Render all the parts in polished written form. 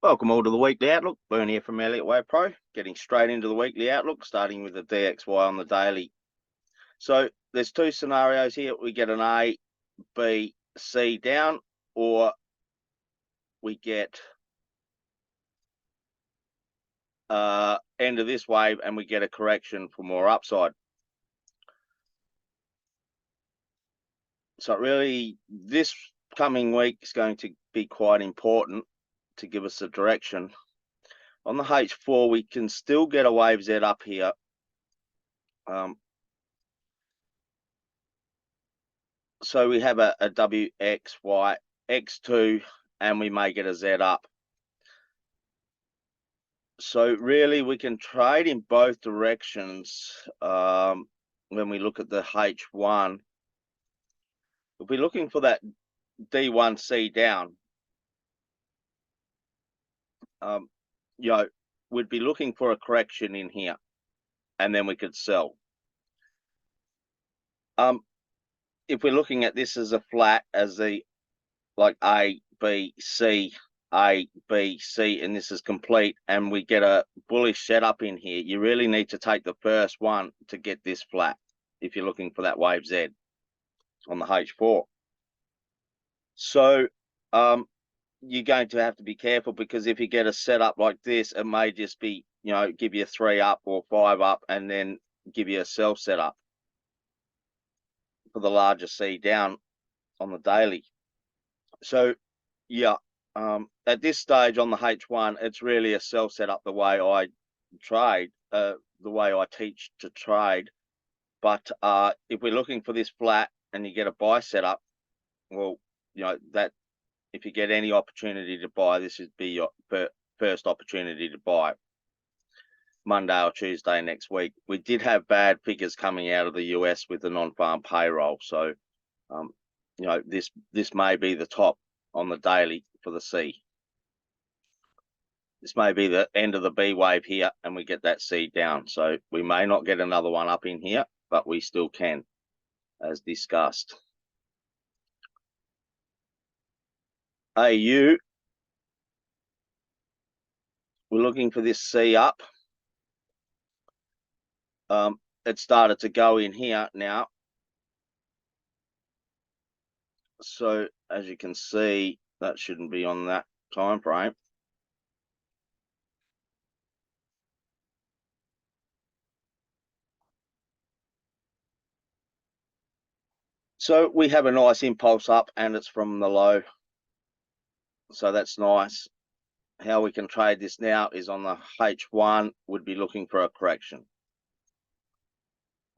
Welcome all to the weekly outlook. Bern here from EWPRO, getting straight into the weekly outlook, starting with the DXY on the daily. So there's two scenarios here. We get an A, B, C down, or we get end of this wave and we get a correction for more upside. So really, this coming week is going to be quite important to give us a direction. On the H4, we can still get a wave Z up here. So we have a WXY, X2, and we may get a Z up. So really, we can trade in both directions when we look at the H1. If we're looking for that D1C down, we'd be looking for a correction in here, and then we could sell. If we're looking at this as a flat, as the like A, B, C, A, B, C, and this is complete, and we get a bullish setup in here, you really need to take the first one to get this flat if you're looking for that wave Z on the H4. So you're going to have to be careful, because if you get a setup like this, it may just be, give you a 3 up or 5 up and then give you a sell setup for the larger C down on the daily. So yeah, at this stage on the H1, it's really a sell setup the way I trade, the way I teach to trade. But if we're looking for this flat and you get a buy setup, well, that if you get any opportunity to buy, this would be your first opportunity to buy. Monday or Tuesday next week. We did have bad figures coming out of the US with the non-farm payroll, so this may be the top on the daily for the C. This may be the end of the B wave here, and we get that C down. So we may not get another one up in here, but we still can, as discussed. AU, we're looking for this C up. It started to go in here now. So as you can see, that shouldn't be on that time frame. So we have a nice impulse up, and it's from the low. So that's nice. How we can trade this now is on the H1, would be looking for a correction.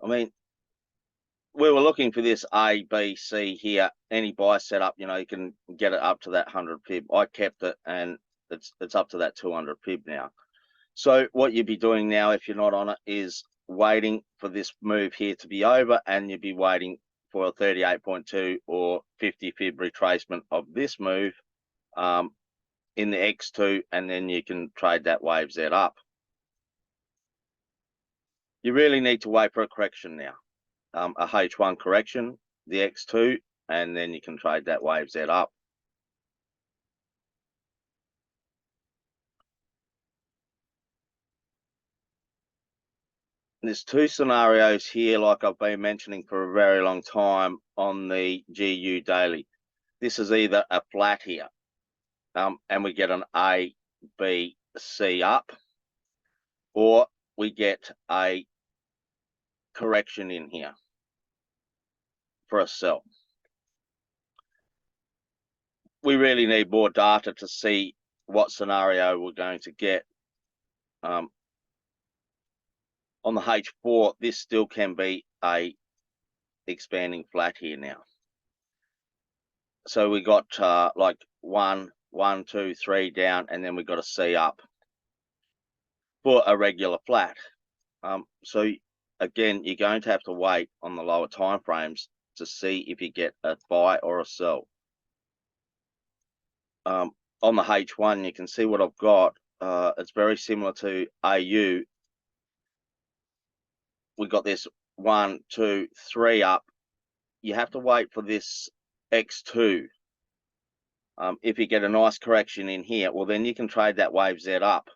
I mean, we were looking for this A, B, C here. Any buy setup, you can get it up to that 100 pip. I kept it, and it's up to that 200 pip now. So what you'd be doing now, if you're not on it, is waiting for this move here to be over, and you'd be waiting for a 38.2 or 50 fib retracement of this move in the X2, and then you can trade that wave Z up. You really need to wait for a correction now, a H1 correction, the X2, and then you can trade that wave Z up. There's two scenarios here, like I've been mentioning for a very long time on the GU daily. This is either a flat here, and we get an A, B, C up, or we get a correction in here for a sell. We really need more data to see what scenario we're going to get. On the H4, this still can be a expanding flat here now. So we got like 1, 2, 3 down, and then we got a C up for a regular flat. So again, you're going to have to wait on the lower time frames to see if you get a buy or a sell. On the H1, you can see what I've got. It's very similar to AU. We got this 1, 2, 3 up. You have to wait for this X2 If you get a nice correction in here, well, then you can trade that wave Z up.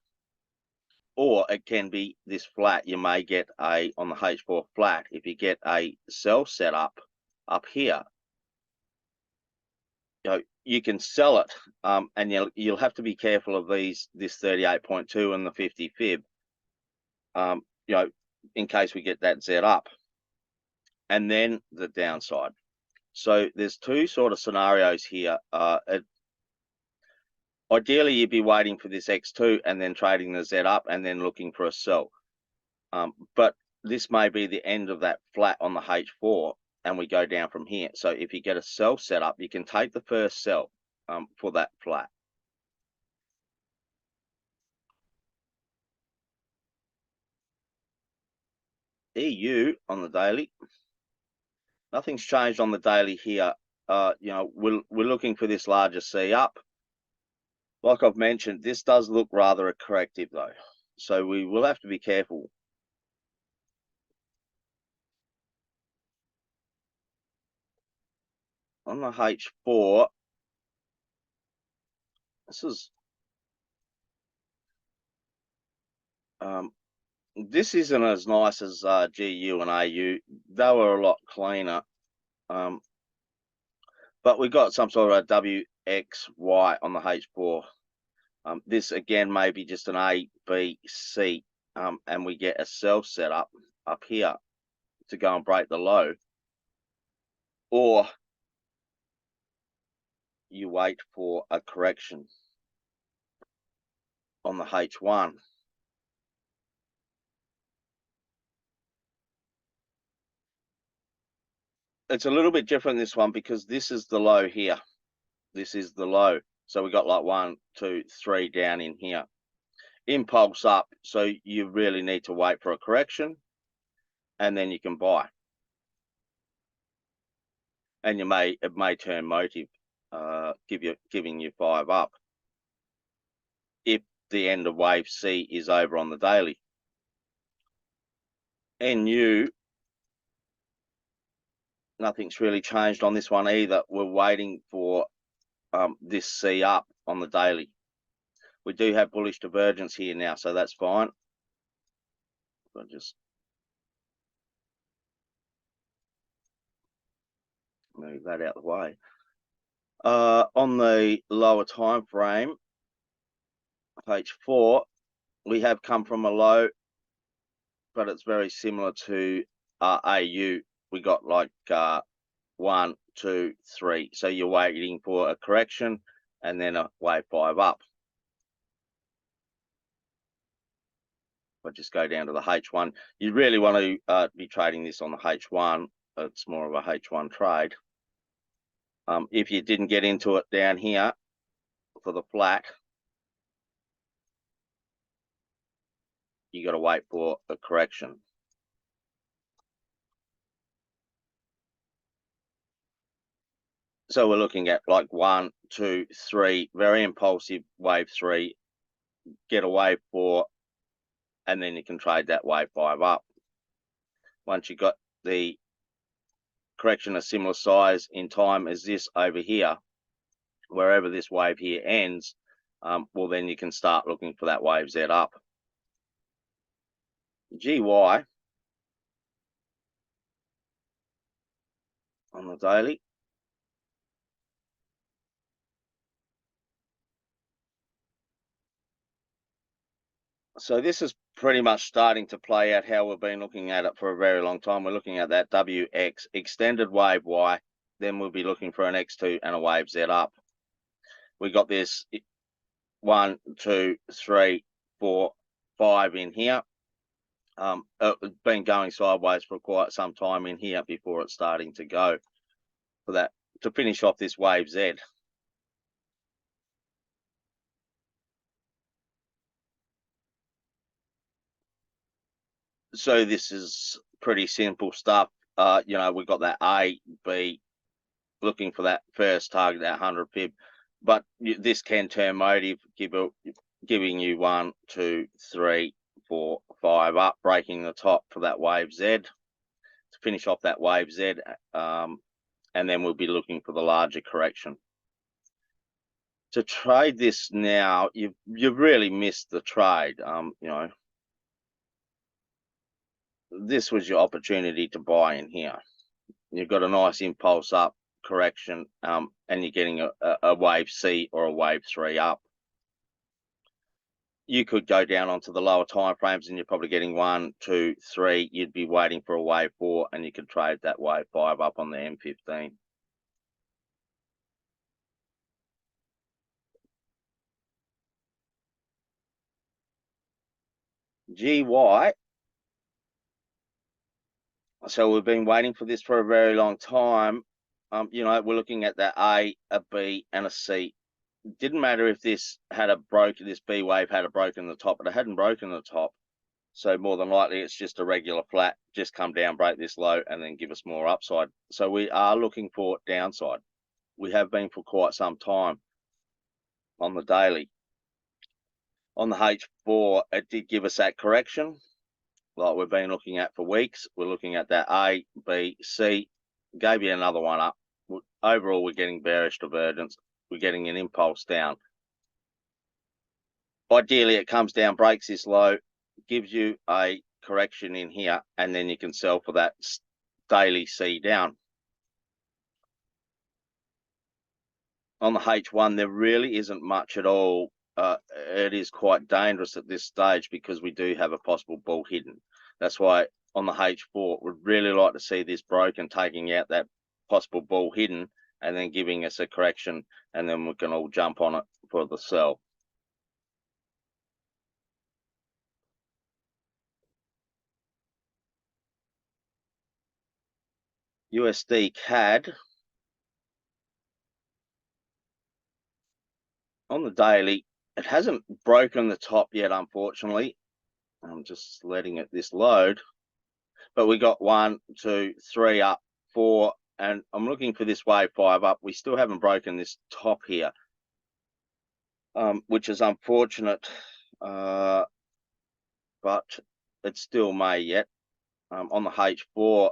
Or it can be this flat. You may get on the H4 flat, if you get a sell set up here, you can sell it, and you'll have to be careful of this 38.2 and the 50 fib, in case we get that Z up, and then the downside. So there's two sort of scenarios here. Ideally, you'd be waiting for this X2 and then trading the Z up and then looking for a sell. But this may be the end of that flat on the H4 and we go down from here. So if you get a sell set up, you can take the first sell for that flat. EU on the daily, nothing's changed on the daily here. We're looking for this larger C up. Like I've mentioned, this does look rather a corrective though, so we will have to be careful. On the H4, this isn't as nice as GU and AU. They were a lot cleaner, but we got some sort of a WXY on the H4. This again may be just an A, B, C, and we get a sell set up here to go and break the low, or you wait for a correction on the H1. It's a little bit different, this one, because this is the low here. This is the low. So we got like 1, 2, 3 down in here. Impulse up, so you really need to wait for a correction, and then you can buy. And it may turn motive, giving you 5 up if the end of wave C is over on the daily. NU, nothing's really changed on this one either. We're waiting for this C up on the daily. We do have bullish divergence here now, so that's fine. I'll just move that out of the way. On the lower time frame, H4, we have come from a low, but it's very similar to AU. We got like 1, 2, 3. So you're waiting for a correction and then a wave 5 up. I'll just go down to the H1. You really want to be trading this on the H1. It's more of a H1 trade. If you didn't get into it down here for the flat, you got to wait for a correction. So we're looking at like 1, 2, 3, very impulsive wave 3, get a wave 4, and then you can trade that wave 5 up. Once you got the correction a similar size in time as this over here, wherever this wave here ends, well, then you can start looking for that wave Z up. GY on the daily. So this is pretty much starting to play out how we've been looking at it for a very long time. We're looking at that WX extended wave Y, then we'll be looking for an X2 and a wave Z up. We got this 1, 2, 3, 4, 5 in here. It's been going sideways for quite some time in here before it's starting to go for that to finish off this wave Z. So this is pretty simple stuff. We've got that A, B, looking for that first target, that 100 pip, but this can turn motive, giving you 1, 2, 3, 4, 5 up, breaking the top for that wave Z to finish off that wave Z, and then we'll be looking for the larger correction. To trade this now, you've really missed the trade. You know, this was your opportunity to buy in here. You've got a nice impulse up correction, and you're getting a wave C or a wave 3 up. You could go down onto the lower time frames and you're probably getting 1, 2, 3. You'd be waiting for a wave 4 and you could trade that wave 5 up on the M15. GY. So we've been waiting for this for a very long time. You know, we're looking at that A, a B, and a C. Didn't matter if this had a broken, this B wave had a broken the top, but it hadn't broken the top. So more than likely, it's just a regular flat, just come down, break this low, and then give us more upside. So we are looking for downside. We have been for quite some time on the daily. On the H4, it did give us that correction, like we've been looking at for weeks. We're looking at that A, B, C, gave you another one up. Overall, we're getting bearish divergence. We're getting an impulse down. Ideally, it comes down, breaks this low, gives you a correction in here, and then you can sell for that daily C down. On the H1, there really isn't much at all. It is quite dangerous at this stage because we do have a possible bull hidden. That's why on the H4, we'd really like to see this broken, taking out that possible bull hidden, and then giving us a correction, and then we can all jump on it for the sell. USD CAD. On the daily, it hasn't broken the top yet, unfortunately. I'm just letting this load. But we got 1, 2, 3 up, 4, and I'm looking for this wave 5 up. We still haven't broken this top here, which is unfortunate, but it still may yet. On the H4,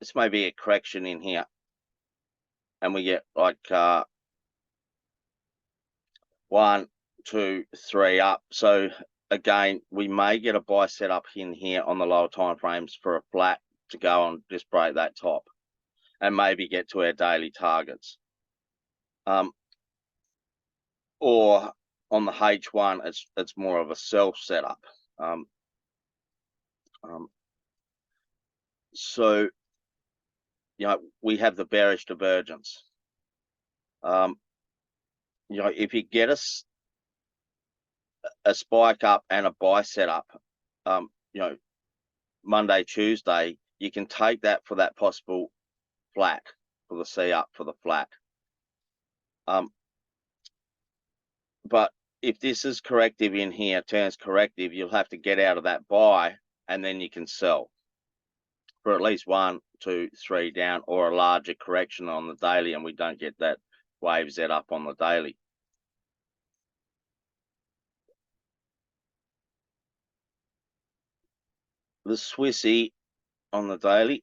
this may be a correction in here, and we get like 1, 2, 3 up. So again, we may get a buy set up in here on the lower time frames for a flat to go on, just break that top, and maybe get to our daily targets. Or on the H1, it's more of a self setup. So, you know, we have the bearish divergence. You know, if you get a spike up and a buy setup, you know, Monday, Tuesday, you can take that for that possible flat, for the C up for the flat. But if this is corrective in here, turns corrective, you'll have to get out of that buy, and then you can sell for at least 1, 2, 3 down, or a larger correction on the daily, and we don't get that wave Z up on the daily. The Swissy on the daily.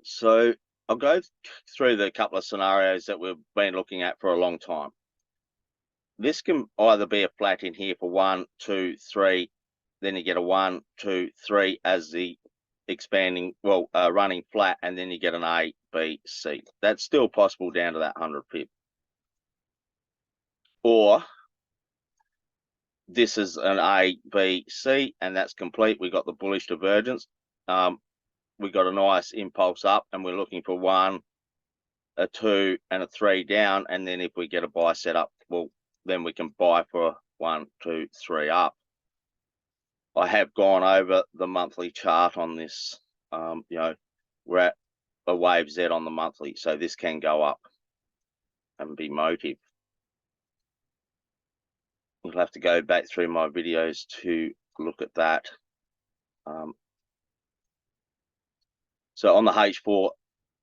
So I'll go through the couple of scenarios that we've been looking at for a long time. This can either be a flat in here for 1, 2, 3, then you get a 1, 2, 3 as the expanding, well, running flat, and then you get an A, B, C. That's still possible down to that 100 pip. Or this is an A, B, C, and that's complete. We got the bullish divergence. We got a nice impulse up, and we're looking for 1, a 2, and a 3 down. And then if we get a buy set up, well, then we can buy for 1, 2, 3 up. I have gone over the monthly chart on this. You know, we're at a wave Z on the monthly, so this can go up and be motive. You'll have to go back through my videos to look at that. So on the H4,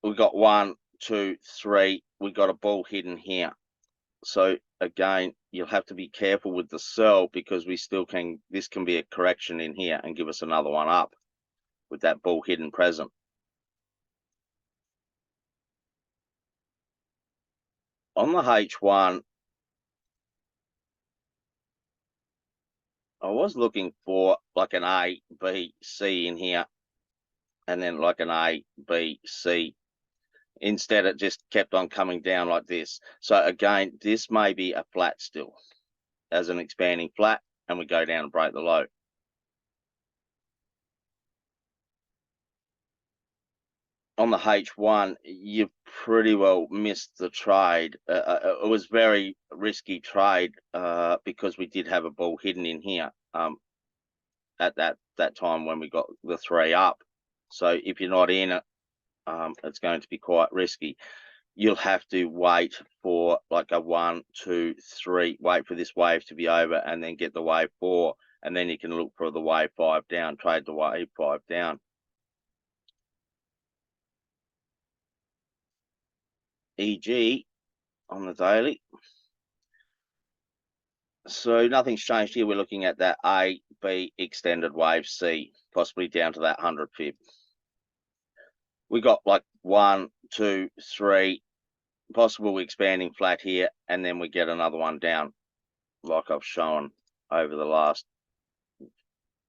we've got 1, 2, 3. We've got a bull hidden here. So again, you'll have to be careful with the sell, because this can be a correction in here and give us another one up with that bull hidden present. On the H1, I was looking for like an A, B, C in here, and then like an A, B, C. Instead, it just kept on coming down like this. So again, this may be a flat still as an expanding flat, and we go down and break the low. On the H1, you pretty well missed the trade. It was very risky trade because we did have a bull hidden in here at that time when we got the 3 up. So if you're not in it, it's going to be quite risky. You'll have to wait for like a 1, 2, 3, wait for this wave to be over, and then get the wave 4, and then you can look for the wave 5 down, trade the wave 5 down. EG on the daily. So nothing's changed here. We're looking at that A, B, extended wave C, possibly down to that 100 pip. We got like 1, 2, 3, possible expanding flat here, and then we get another one down, like I've shown over the last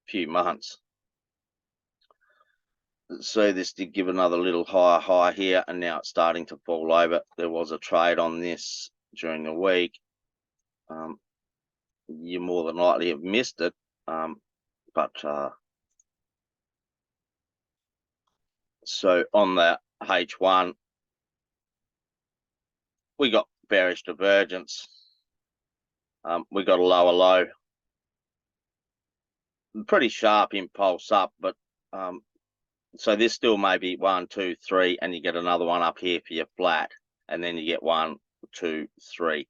few months. So this did give another little higher high here, and now it's starting to fall over. There was a trade on this during the week. You more than likely have missed it, but so on the H1, we got bearish divergence. We got a lower low, pretty sharp impulse up, but so this still may be 1, 2, 3, and you get another one up here for your flat, and then you get 1, 2, 3.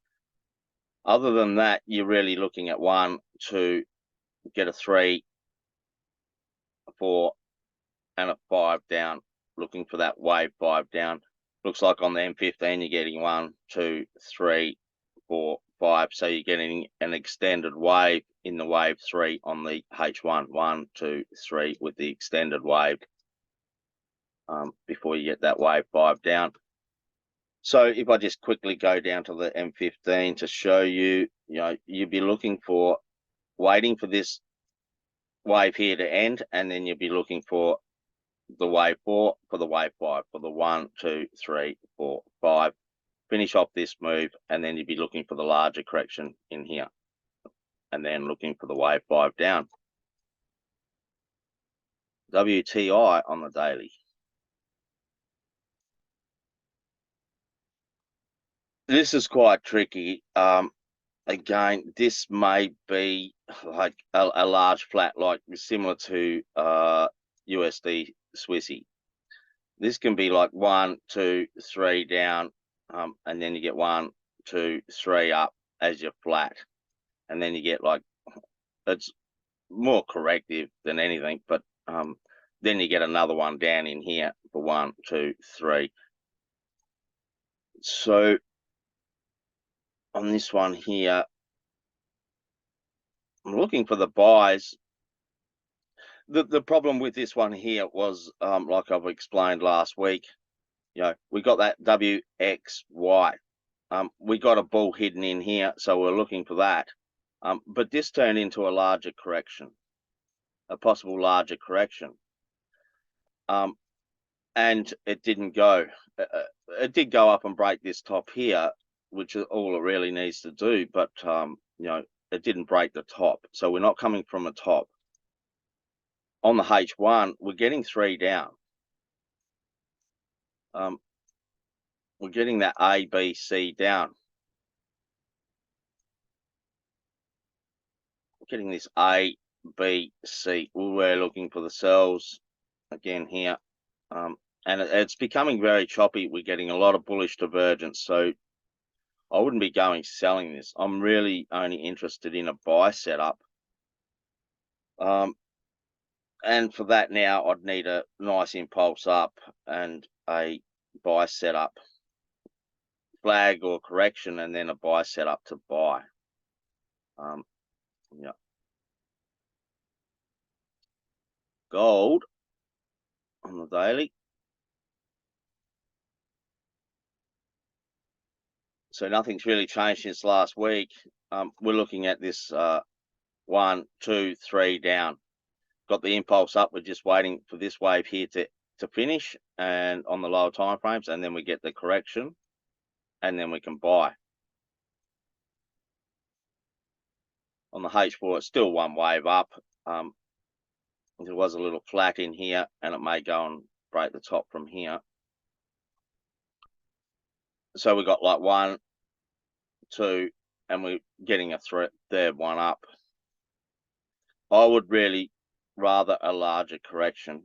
Other than that, you're really looking at 1, 2, get a 3, 4, and a 5 down, looking for that wave 5 down. Looks like on the M15 you're getting 1, 2, 3, 4, 5. So you're getting an extended wave in the wave 3 on the H1. 1, 2, 3 with the extended wave before you get that wave 5 down. So if I just quickly go down to the M15 to show you, you'd be looking for, waiting for this wave here to end, and then you'll be looking for the wave 4, for the wave 5, for the 1, 2, 3, 4, 5. Finish off this move, and then you'd be looking for the larger correction in here, and then looking for the wave 5 down. WTI on the daily. This is quite tricky. Again, this may be like a large flat, like similar to USD Swissy. This can be like 1, 2, 3 down, and then you get 1, 2, 3 up as your flat, and then you get like, it's more corrective than anything, but then you get another one down in here for 1, 2, 3. So on this one here, I'm looking for the buys. The problem with this one here was, like I've explained last week, we got that WXY. We got a bull hidden in here, so we're looking for that. But this turned into a larger correction, a possible larger correction. And it didn't go. It did go up and break this top here, which is all it really needs to do, but it didn't break the top. So we're not coming from a top. On the H1, we're getting 3 down. We're getting that A, B, C down. We're getting this A, B, C. We're looking for the sells again here. And it's becoming very choppy. We're getting a lot of bullish divergence. So I wouldn't be going selling this. I'm really only interested in a buy setup. And for that now, I'd need a nice impulse up and a buy setup. flag or correction, and then a buy setup to buy. Yeah. Gold on the daily. So nothing's really changed since last week. We're looking at this 1, 2, 3 down. Got the impulse up. We're just waiting for this wave here to finish, and on the lower time frames, and then we get the correction, and then we can buy. On the H4, it's still one wave up. There was a little flat in here, and it may go and break the top from here. So we got like 1, 2, and we're getting a third one up. I would really rather a larger correction,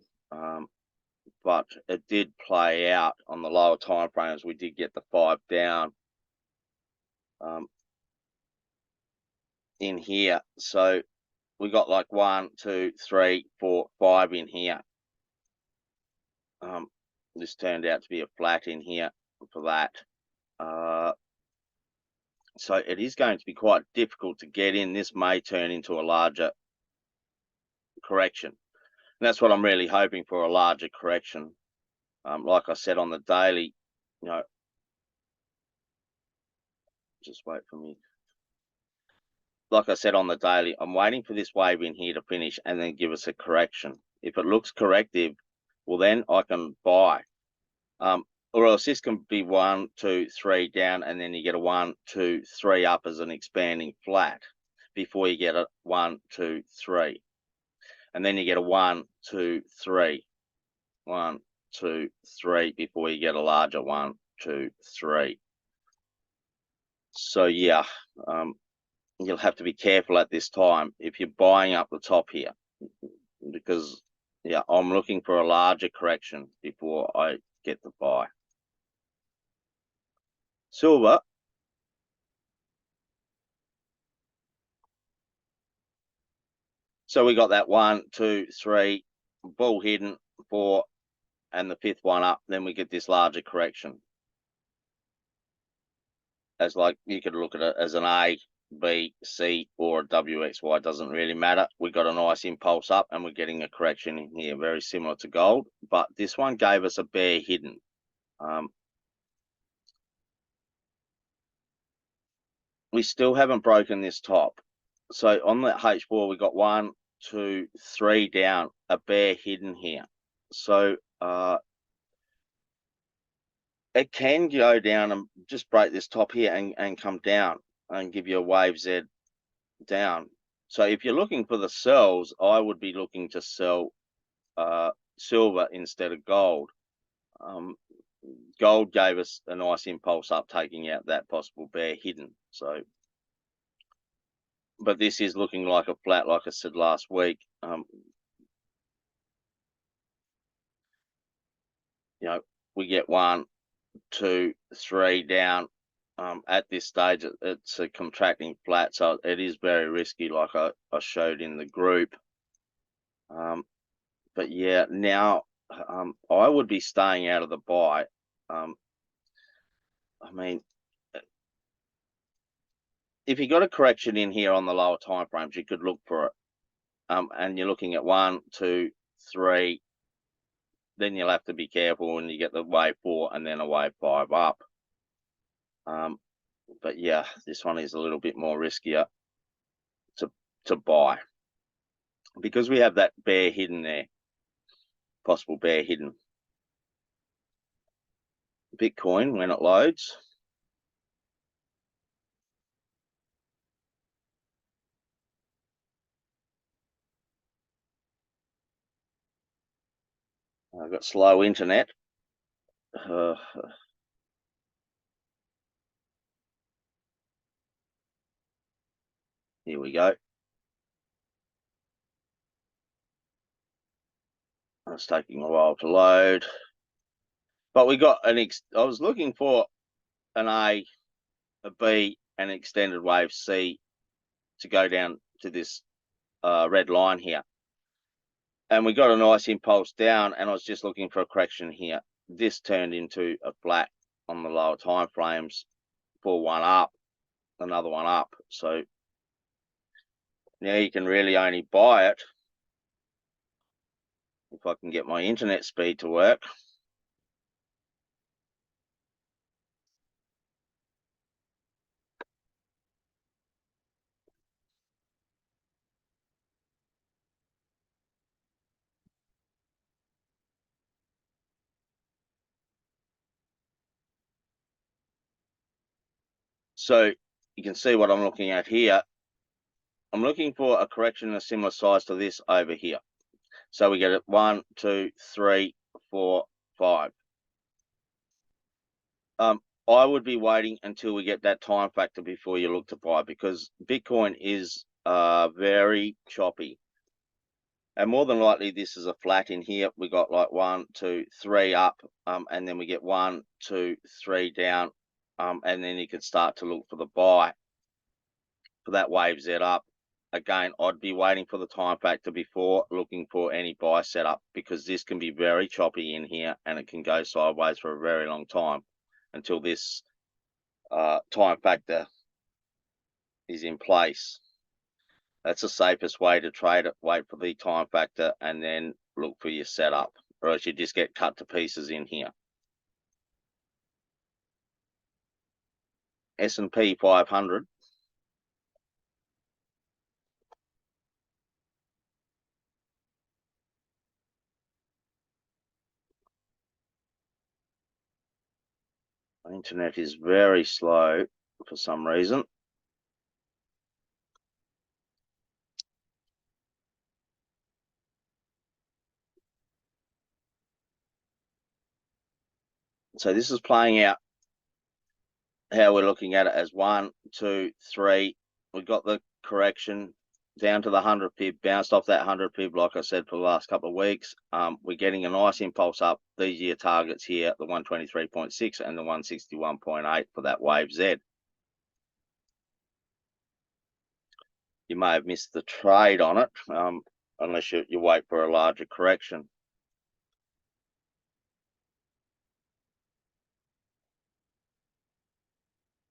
but it did play out on the lower time frames. We did get the 5 down in here. So we got like 1, 2, 3, 4, 5 in here. This turned out to be a flat in here for that. So it is going to be quite difficult to get in. This may turn into a larger correction. And that's what I'm really hoping for, a larger correction. Like I said on the daily, you know, just wait for me. Like I said on the daily, I'm waiting for this wave in here to finish and then give us a correction. If it looks corrective, well, then I can buy. Or else this can be 1, 2, 3 down, and then you get a 1, 2, 3 up as an expanding flat before you get a 1, 2, 3. And then you get a 1, 2, 3. 1, 2, 3 before you get a larger 1, 2, 3. So yeah, you'll have to be careful at this time if you're buying up the top here, because yeah, I'm looking for a larger correction before I get the buy. Silver. So we got that 1, 2, 3, bull hidden, 4, and the 5th one up. Then we get this larger correction. As like, you could look at it as an A, B, C, or a WXY. Doesn't really matter. We got a nice impulse up, and we're getting a correction in here, very similar to gold. But this one gave us a bear hidden. We still haven't broken this top. So on the H4, we got 1, 2, 3 down, a bear hidden here. So it can go down and just break this top here and come down and give you a wave Z down. So if you're looking for the sells, I would be looking to sell silver instead of gold. Gold gave us a nice impulse up, taking out that possible bear hidden. So, but this is looking like a flat, like I said last week. You know, we get 1, 2, 3 down. At this stage, it's a contracting flat, so it is very risky, like I showed in the group. But yeah, now I would be staying out of the buy. I mean, if you got a correction in here on the lower time frames, you could look for it. And you're looking at 1, 2, 3. Then you'll have to be careful when you get the wave 4 and then a wave 5 up. But yeah, this one is a little bit more riskier to buy, because we have that bear hidden there, possible bear hidden. Bitcoin, when it loads. I've got slow internet. Here we go. It's taking a while to load. But we got I was looking for an A, a B, and an extended wave C to go down to this red line here. And we got a nice impulse down, and I was just looking for a correction here. This turned into a flat, on the lower time frames for one up, another one up. So now you can really only buy it if I can get my internet speed to work. So you can see what I'm looking at here. I'm looking for a correction a similar size to this over here. So we get it 1, 2, 3, 4, 5. I would be waiting until we get that time factor before you look to buy, because Bitcoin is very choppy. And more than likely, this is a flat in here. We got like 1, 2, 3 up, and then we get 1, 2, 3 down, and then you could start to look for the buy for that wave Z up. Again, I'd be waiting for the time factor before looking for any buy setup, because this can be very choppy in here and it can go sideways for a very long time until this time factor is in place. That's the safest way to trade it. Wait for the time factor and then look for your setup, or else you just get cut to pieces in here. S&P 500. The internet is very slow for some reason. So this is playing out how we're looking at it as 1, 2, 3. We got the correction down to the 100 pip, bounced off that 100 pip, like I said, for the last couple of weeks. We're getting a nice impulse up. These are your targets here, the 123.6 and the 161.8 for that wave Z. You may have missed the trade on it, unless you wait for a larger correction.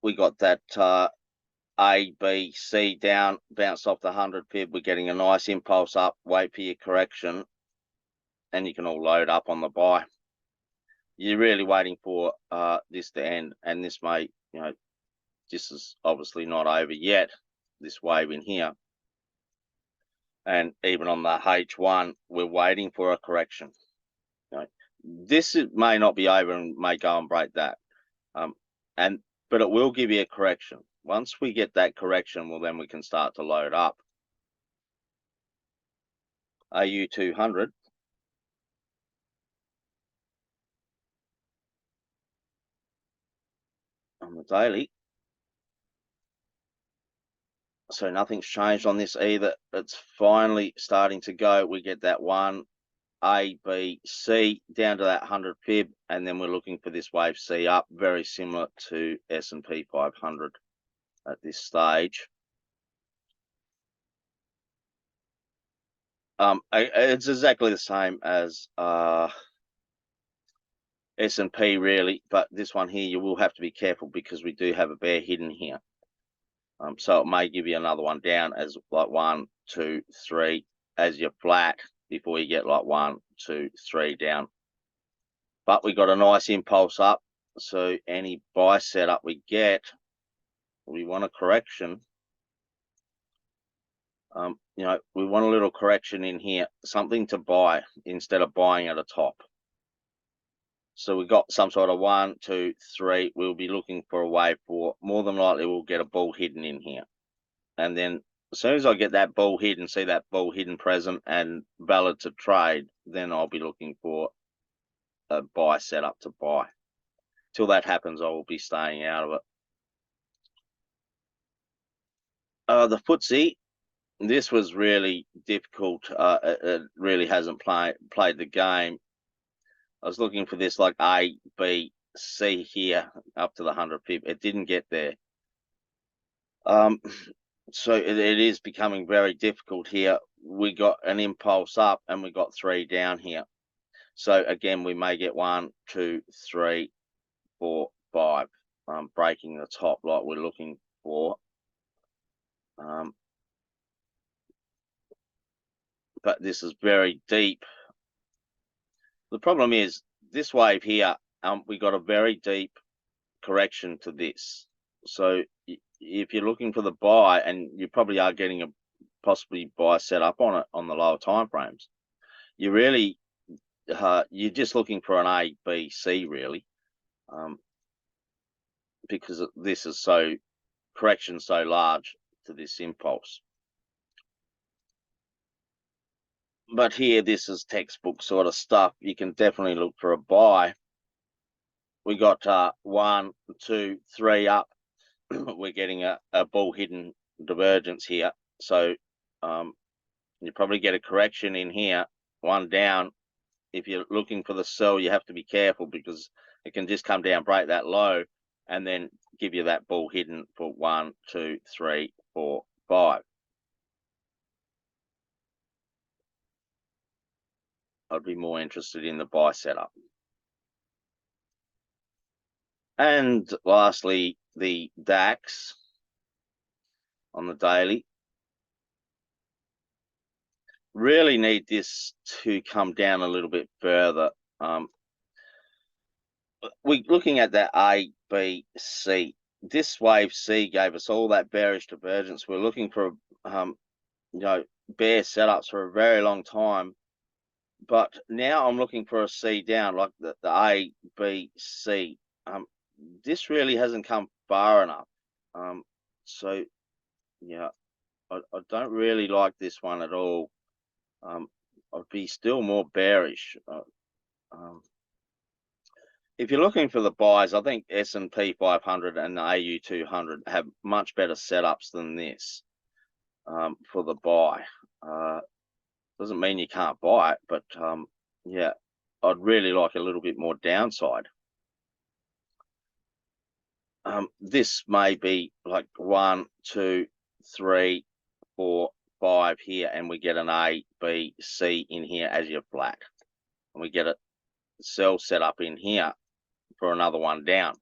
We got that A, B, C down, bounced off the 100 pip. We're getting a nice impulse up. Wait for your correction, and you can all load up on the buy. You're really waiting for this to end, and this may, this is obviously not over yet, this wave in here. And even on the H1, we're waiting for a correction. This may not be over and may go and break that. But it will give you a correction. Once we get that correction, well, then we can start to load up. AU 200. On the daily. So nothing's changed on this either. It's finally starting to go. We get that 1, A, B, C down to that 100 pip, and then we're looking for this wave C up, very similar to S&P 500 at this stage. It's exactly the same as S&P really, but this one here you will have to be careful because we do have a bear hidden here. So it may give you another one down as like 1, 2, 3 as you're flat before you get like 1, 2, 3 down. But we got a nice impulse up, so any buy setup we get, we want a correction. We want a little correction in here, something to buy instead of buying at a top. So we got some sort of 1, 2, 3. We'll be looking for a wave 4. More than likely, we'll get a bull hidden in here. And then as soon as I get that bull hidden, see that bull hidden present and valid to trade, then I'll be looking for a buy setup to buy. Till that happens, I will be staying out of it. The FTSE, this was really difficult. It really hasn't played the game. I was looking for this like A, B, C here up to the 100 pip. It didn't get there. So it is becoming very difficult here. We got an impulse up and we got 3 down here. So again, we may get 1, 2, 3, 4, 5, breaking the top like we're looking for. But this is very deep. The problem is this wave here, we got a very deep correction to this. So if you're looking for the buy, and you probably are getting a possibly buy set up on it on the lower time frames, you really you're just looking for an A, B, C really, because this is correction so large to this impulse. But here, this is textbook sort of stuff. You can definitely look for a buy. We got 1, 2, 3 up. We're getting a bull hidden divergence here. So you probably get a correction in here, 1 down. If you're looking for the sell, you have to be careful because it can just come down, break that low, and then give you that bull hidden for 1, 2, 3, 4, 5. I'd be more interested in the buy setup. And lastly, the DAX on the daily. Really need this to come down a little bit further. We're looking at that A, B, C. This wave C gave us all that bearish divergence. We're looking for bear setups for a very long time. But now I'm looking for a C down, like the A, B, C. This really hasn't come far enough. So yeah, I don't really like this one at all. I'd be still more bearish. If you're looking for the buys, I think S&P 500 and the AU 200 have much better setups than this for the buy. Doesn't mean you can't buy it, but yeah, I'd really like a little bit more downside. This may be like 1, 2, 3, 4, 5 here, and we get an A, B, C in here as your flat, and we get a sell set up in here for another 1 down.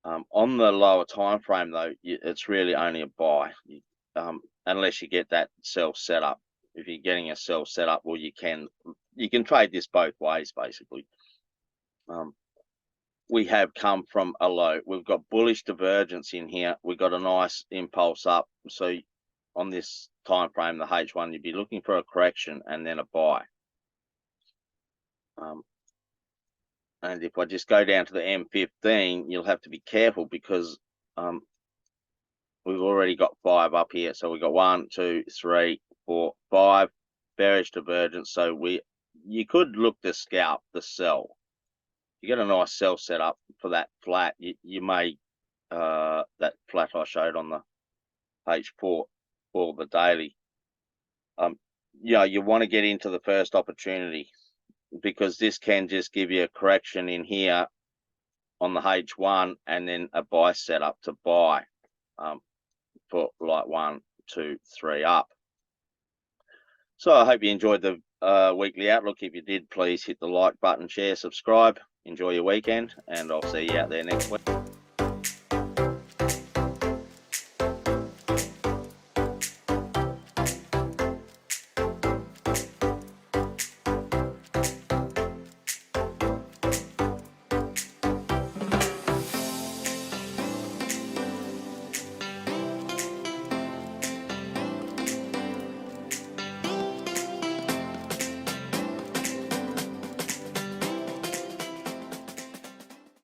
On the lower time frame though, it's really only a buy, unless you get that sell set up. If you're getting a sell set up, well, you can trade this both ways basically. We have come from a low. We've got bullish divergence in here. We've got a nice impulse up. So on this time frame, the H1, you'd be looking for a correction and then a buy. And if I just go down to the M15, you'll have to be careful because we've already got 5 up here. So we've got 1, 2, 3, 4, 5 bearish divergence. So you could look to scalp the sell. You get a nice sell set up for that flat. You may that flat I showed on the H4 for the daily. You want to get into the first opportunity, because this can just give you a correction in here on the H1 and then a buy setup to buy for like 1, 2, 3 up. So I hope you enjoyed the weekly outlook. If you did, please hit the like button, share, subscribe. Enjoy your weekend, and I'll see you out there next week.